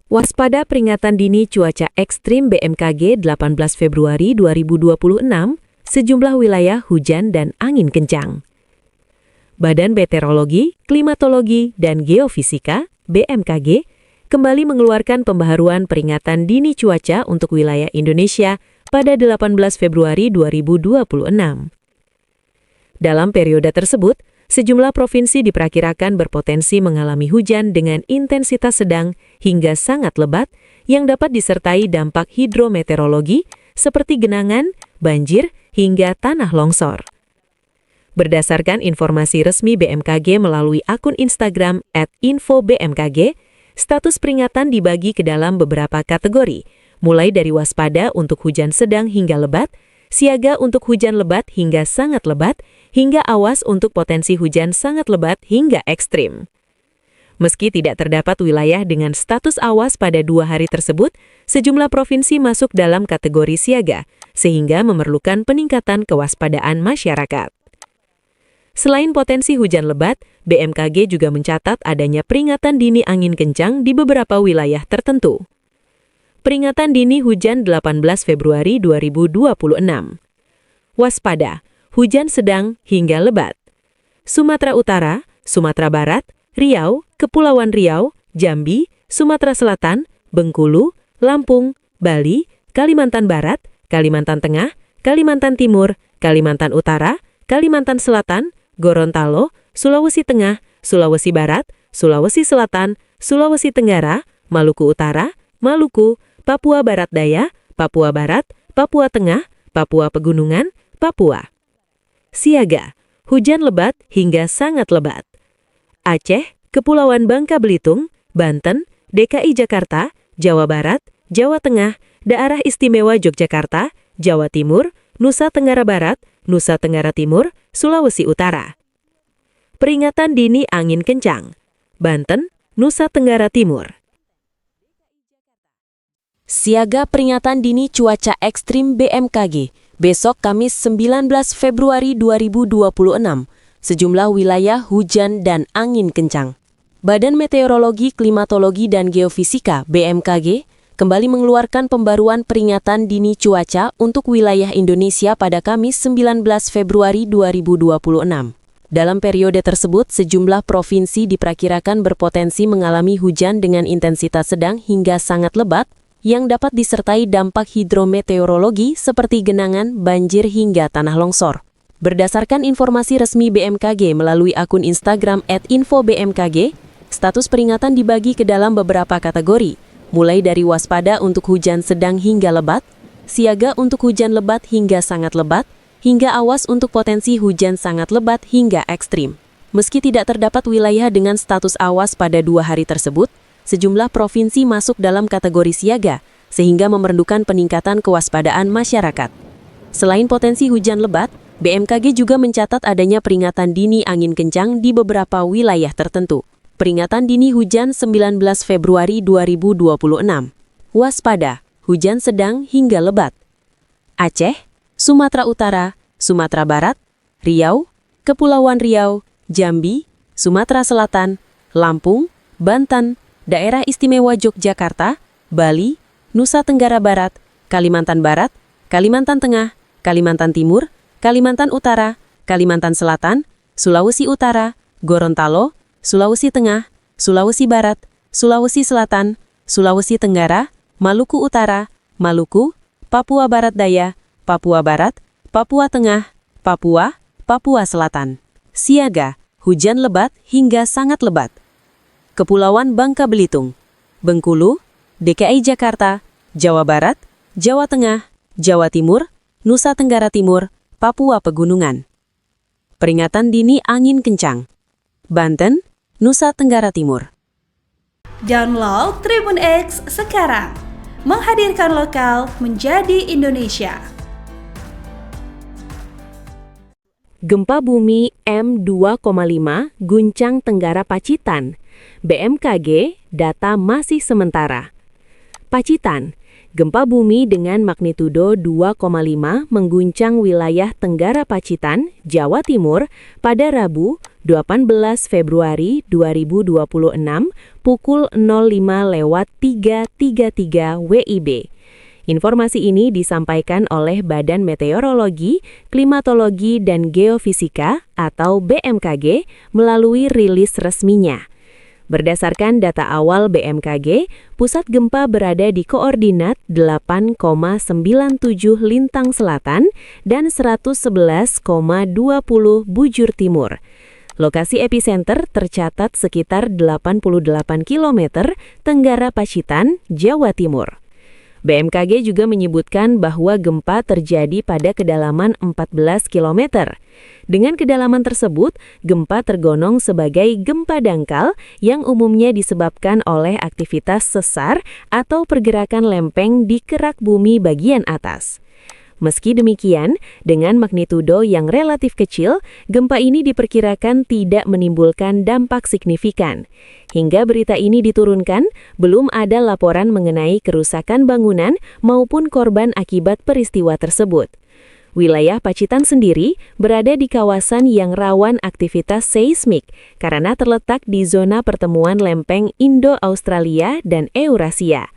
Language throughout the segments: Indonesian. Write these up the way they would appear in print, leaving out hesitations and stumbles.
Waspada peringatan dini cuaca ekstrim BMKG 18 Februari 2026, sejumlah wilayah hujan dan angin kencang. Badan Meteorologi, Klimatologi, dan Geofisika (BMKG) kembali mengeluarkan pembaharuan peringatan dini cuaca untuk wilayah Indonesia pada 18 Februari 2026. Dalam periode tersebut, sejumlah provinsi diperkirakan berpotensi mengalami hujan dengan intensitas sedang hingga sangat lebat yang dapat disertai dampak hidrometeorologi seperti genangan, banjir, hingga tanah longsor. Berdasarkan informasi resmi BMKG melalui akun Instagram @infobmkg, status peringatan dibagi ke dalam beberapa kategori, mulai dari waspada untuk hujan sedang hingga lebat, siaga untuk hujan lebat hingga sangat lebat, hingga awas untuk potensi hujan sangat lebat hingga ekstrim. Meski tidak terdapat wilayah dengan status awas pada 2 hari tersebut, sejumlah provinsi masuk dalam kategori siaga, sehingga memerlukan peningkatan kewaspadaan masyarakat. Selain potensi hujan lebat, BMKG juga mencatat adanya peringatan dini angin kencang di beberapa wilayah tertentu. Peringatan dini hujan 18 Februari 2026. Waspada, hujan sedang hingga lebat. Sumatera Utara, Sumatera Barat, Riau, Kepulauan Riau, Jambi, Sumatera Selatan, Bengkulu, Lampung, Bali, Kalimantan Barat, Kalimantan Tengah, Kalimantan Timur, Kalimantan Utara, Kalimantan Selatan, Gorontalo, Sulawesi Tengah, Sulawesi Barat, Sulawesi Selatan, Sulawesi Tenggara, Maluku Utara, Maluku, Papua Barat Daya, Papua Barat, Papua Tengah, Papua Pegunungan, Papua. Siaga, hujan lebat hingga sangat lebat. Aceh, Kepulauan Bangka Belitung, Banten, DKI Jakarta, Jawa Barat, Jawa Tengah, Daerah Istimewa Yogyakarta, Jawa Timur, Nusa Tenggara Barat, Nusa Tenggara Timur, Sulawesi Utara. Peringatan dini angin kencang. Banten, Nusa Tenggara Timur. Siaga peringatan dini cuaca ekstrim BMKG. Besok Kamis 19 Februari 2026, sejumlah wilayah hujan dan angin kencang. Badan Meteorologi, Klimatologi, dan Geofisika (BMKG) kembali mengeluarkan pembaruan peringatan dini cuaca untuk wilayah Indonesia pada Kamis 19 Februari 2026. Dalam periode tersebut, sejumlah provinsi diperkirakan berpotensi mengalami hujan dengan intensitas sedang hingga sangat lebat, yang dapat disertai dampak hidrometeorologi seperti genangan, banjir, hingga tanah longsor. Berdasarkan informasi resmi BMKG melalui akun Instagram @infobmkg, status peringatan dibagi ke dalam beberapa kategori, mulai dari waspada untuk hujan sedang hingga lebat, siaga untuk hujan lebat hingga sangat lebat, hingga awas untuk potensi hujan sangat lebat hingga ekstrim. Meski tidak terdapat wilayah dengan status awas pada 2 hari tersebut, sejumlah provinsi masuk dalam kategori siaga, sehingga memerlukan peningkatan kewaspadaan masyarakat. Selain potensi hujan lebat, BMKG juga mencatat adanya peringatan dini angin kencang di beberapa wilayah tertentu. Peringatan dini hujan 19 Februari 2026. Waspada, hujan sedang hingga lebat. Aceh, Sumatera Utara, Sumatera Barat, Riau, Kepulauan Riau, Jambi, Sumatera Selatan, Lampung, Banten, Daerah Istimewa Yogyakarta, Bali, Nusa Tenggara Barat, Kalimantan Barat, Kalimantan Tengah, Kalimantan Timur, Kalimantan Utara, Kalimantan Selatan, Sulawesi Utara, Gorontalo, Sulawesi Tengah, Sulawesi Barat, Sulawesi Selatan, Sulawesi Tenggara, Maluku Utara, Maluku, Papua Barat Daya, Papua Barat, Papua Tengah, Papua, Papua Selatan. Siaga, hujan lebat hingga sangat lebat. Kepulauan Bangka Belitung, Bengkulu, DKI Jakarta, Jawa Barat, Jawa Tengah, Jawa Timur, Nusa Tenggara Timur, Papua Pegunungan. Peringatan dini angin kencang. Banten, Nusa Tenggara Timur. Download Tribun X sekarang. Menghadirkan lokal menjadi Indonesia. Gempa bumi M2,5 guncang Tenggara Pacitan. BMKG, data masih sementara. Pacitan, gempa bumi dengan magnitudo 2,5 mengguncang wilayah Tenggara Pacitan, Jawa Timur pada Rabu 18 Februari 2026 pukul 05.333 WIB. Informasi ini disampaikan oleh Badan Meteorologi, Klimatologi, dan Geofisika atau BMKG melalui rilis resminya. Berdasarkan data awal BMKG, pusat gempa berada di koordinat 8,97 lintang selatan dan 111,20 bujur timur. Lokasi epicenter tercatat sekitar 88 km tenggara Pacitan, Jawa Timur. BMKG juga menyebutkan bahwa gempa terjadi pada kedalaman 14 km. Dengan kedalaman tersebut, gempa tergolong sebagai gempa dangkal yang umumnya disebabkan oleh aktivitas sesar atau pergerakan lempeng di kerak bumi bagian atas. Meski demikian, dengan magnitudo yang relatif kecil, gempa ini diperkirakan tidak menimbulkan dampak signifikan. Hingga berita ini diturunkan, belum ada laporan mengenai kerusakan bangunan maupun korban akibat peristiwa tersebut. Wilayah Pacitan sendiri berada di kawasan yang rawan aktivitas seismik karena terletak di zona pertemuan lempeng Indo-Australia dan Eurasia.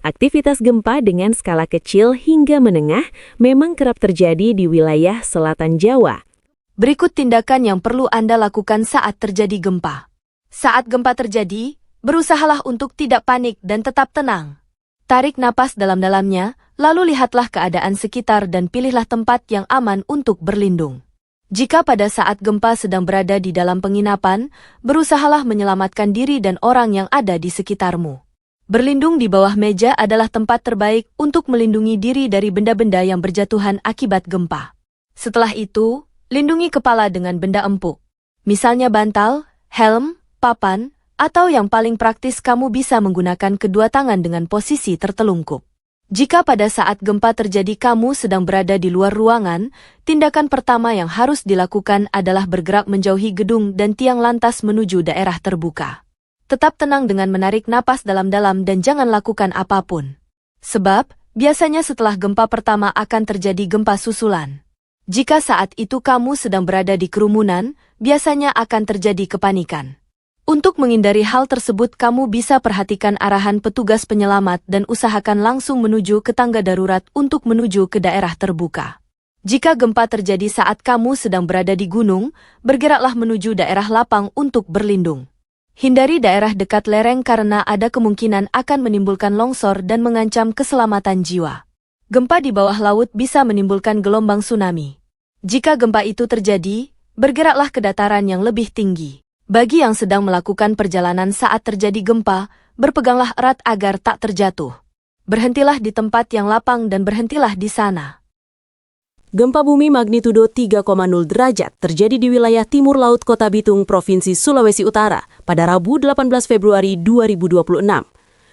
Aktivitas gempa dengan skala kecil hingga menengah memang kerap terjadi di wilayah selatan Jawa. Berikut tindakan yang perlu Anda lakukan saat terjadi gempa. Saat gempa terjadi, berusahalah untuk tidak panik dan tetap tenang. Tarik napas dalam-dalamnya, lalu lihatlah keadaan sekitar dan pilihlah tempat yang aman untuk berlindung. Jika pada saat gempa sedang berada di dalam penginapan, berusahalah menyelamatkan diri dan orang yang ada di sekitarmu. Berlindung di bawah meja adalah tempat terbaik untuk melindungi diri dari benda-benda yang berjatuhan akibat gempa. Setelah itu, lindungi kepala dengan benda empuk. Misalnya bantal, helm, papan, atau yang paling praktis kamu bisa menggunakan kedua tangan dengan posisi tertelungkup. Jika pada saat gempa terjadi kamu sedang berada di luar ruangan, tindakan pertama yang harus dilakukan adalah bergerak menjauhi gedung dan tiang lantas menuju daerah terbuka. Tetap tenang dengan menarik napas dalam-dalam dan jangan lakukan apapun. Sebab, biasanya setelah gempa pertama akan terjadi gempa susulan. Jika saat itu kamu sedang berada di kerumunan, biasanya akan terjadi kepanikan. Untuk menghindari hal tersebut, kamu bisa perhatikan arahan petugas penyelamat dan usahakan langsung menuju ke tangga darurat untuk menuju ke daerah terbuka. Jika gempa terjadi saat kamu sedang berada di gunung, bergeraklah menuju daerah lapang untuk berlindung. Hindari daerah dekat lereng karena ada kemungkinan akan menimbulkan longsor dan mengancam keselamatan jiwa. Gempa di bawah laut bisa menimbulkan gelombang tsunami. Jika gempa itu terjadi, bergeraklah ke dataran yang lebih tinggi. Bagi yang sedang melakukan perjalanan saat terjadi gempa, berpeganglah erat agar tak terjatuh. Berhentilah di tempat yang lapang dan berhentilah di sana. Gempa bumi magnitudo 3,0 derajat terjadi di wilayah timur laut Kota Bitung, Provinsi Sulawesi Utara pada Rabu 18 Februari 2026.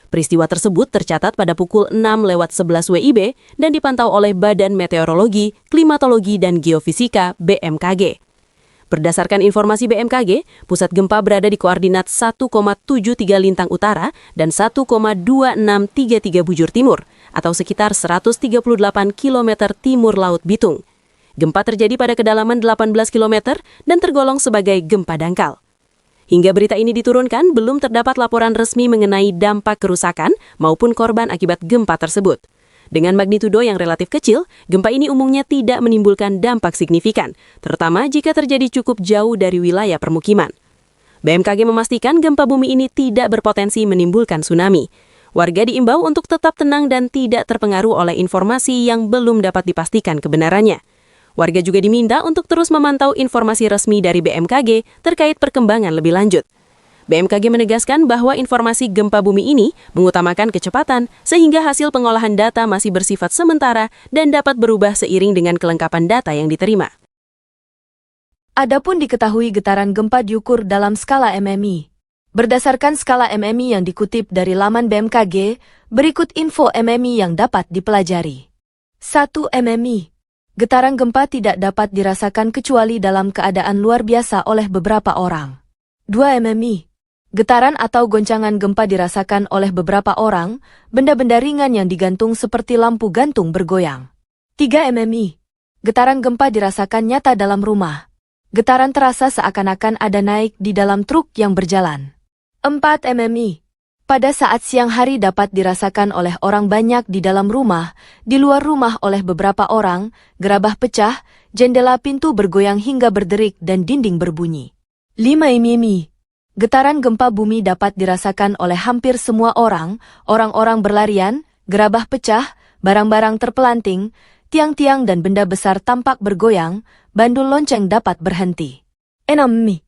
Peristiwa tersebut tercatat pada pukul 6.11 WIB dan dipantau oleh Badan Meteorologi, Klimatologi, dan Geofisika BMKG. Berdasarkan informasi BMKG, pusat gempa berada di koordinat 1,73 lintang utara dan 1,2633 bujur timur, atau sekitar 138 km timur Laut Bitung. Gempa terjadi pada kedalaman 18 km dan tergolong sebagai gempa dangkal. Hingga berita ini diturunkan, belum terdapat laporan resmi mengenai dampak kerusakan maupun korban akibat gempa tersebut. Dengan magnitudo yang relatif kecil, gempa ini umumnya tidak menimbulkan dampak signifikan, terutama jika terjadi cukup jauh dari wilayah permukiman. BMKG memastikan gempa bumi ini tidak berpotensi menimbulkan tsunami. Warga diimbau untuk tetap tenang dan tidak terpengaruh oleh informasi yang belum dapat dipastikan kebenarannya. Warga juga diminta untuk terus memantau informasi resmi dari BMKG terkait perkembangan lebih lanjut. BMKG menegaskan bahwa informasi gempa bumi ini mengutamakan kecepatan sehingga hasil pengolahan data masih bersifat sementara dan dapat berubah seiring dengan kelengkapan data yang diterima. Adapun diketahui getaran gempa diukur dalam skala MMI. Berdasarkan skala MMI yang dikutip dari laman BMKG, berikut info MMI yang dapat dipelajari. 1. MMI. Getaran gempa tidak dapat dirasakan kecuali dalam keadaan luar biasa oleh beberapa orang. 2. MMI. Getaran atau goncangan gempa dirasakan oleh beberapa orang, benda-benda ringan yang digantung seperti lampu gantung bergoyang. 3. MMI. Getaran gempa dirasakan nyata dalam rumah. Getaran terasa seakan-akan ada naik di dalam truk yang berjalan. 4 mmi. Pada saat siang hari dapat dirasakan oleh orang banyak di dalam rumah, di luar rumah oleh beberapa orang, gerabah pecah, jendela pintu bergoyang hingga berderik dan dinding berbunyi. 5 mmi. Getaran gempa bumi dapat dirasakan oleh hampir semua orang, orang-orang berlarian, gerabah pecah, barang-barang terpelanting, tiang-tiang dan benda besar tampak bergoyang, bandul lonceng dapat berhenti. 6 mmi.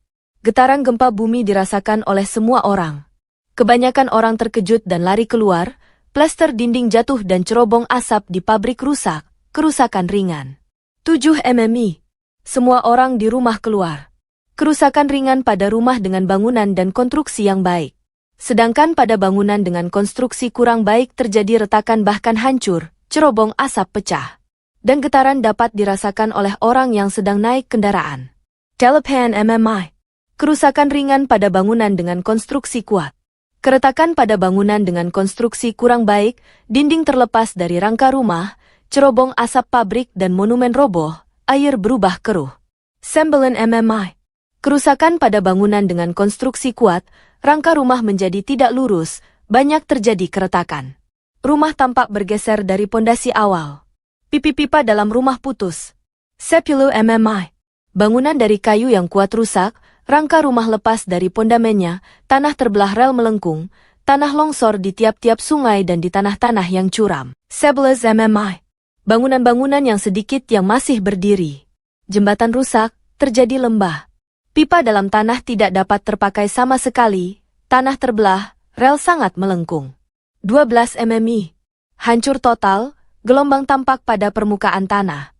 Getaran gempa bumi dirasakan oleh semua orang. Kebanyakan orang terkejut dan lari keluar, plester dinding jatuh dan cerobong asap di pabrik rusak, kerusakan ringan. 7 mmi. Semua orang di rumah keluar. Kerusakan ringan pada rumah dengan bangunan dan konstruksi yang baik. Sedangkan pada bangunan dengan konstruksi kurang baik terjadi retakan bahkan hancur, cerobong asap pecah. Dan getaran dapat dirasakan oleh orang yang sedang naik kendaraan. 8 mmi. Kerusakan ringan pada bangunan dengan konstruksi kuat. Keretakan pada bangunan dengan konstruksi kurang baik, dinding terlepas dari rangka rumah, cerobong asap pabrik dan monumen roboh, air berubah keruh. 9 mmi. Kerusakan pada bangunan dengan konstruksi kuat, rangka rumah menjadi tidak lurus, banyak terjadi keretakan. Rumah tampak bergeser dari pondasi awal. Pipi-pipa dalam rumah putus. 10 mmi. Bangunan dari kayu yang kuat rusak, rangka rumah lepas dari pondamennya, tanah terbelah rel melengkung, tanah longsor di tiap-tiap sungai dan di tanah-tanah yang curam. 11 mmi. Bangunan-bangunan yang sedikit yang masih berdiri. Jembatan rusak, terjadi lembah. Pipa dalam tanah tidak dapat terpakai sama sekali, tanah terbelah, rel sangat melengkung. 12 mmi. Hancur total, gelombang tampak pada permukaan tanah.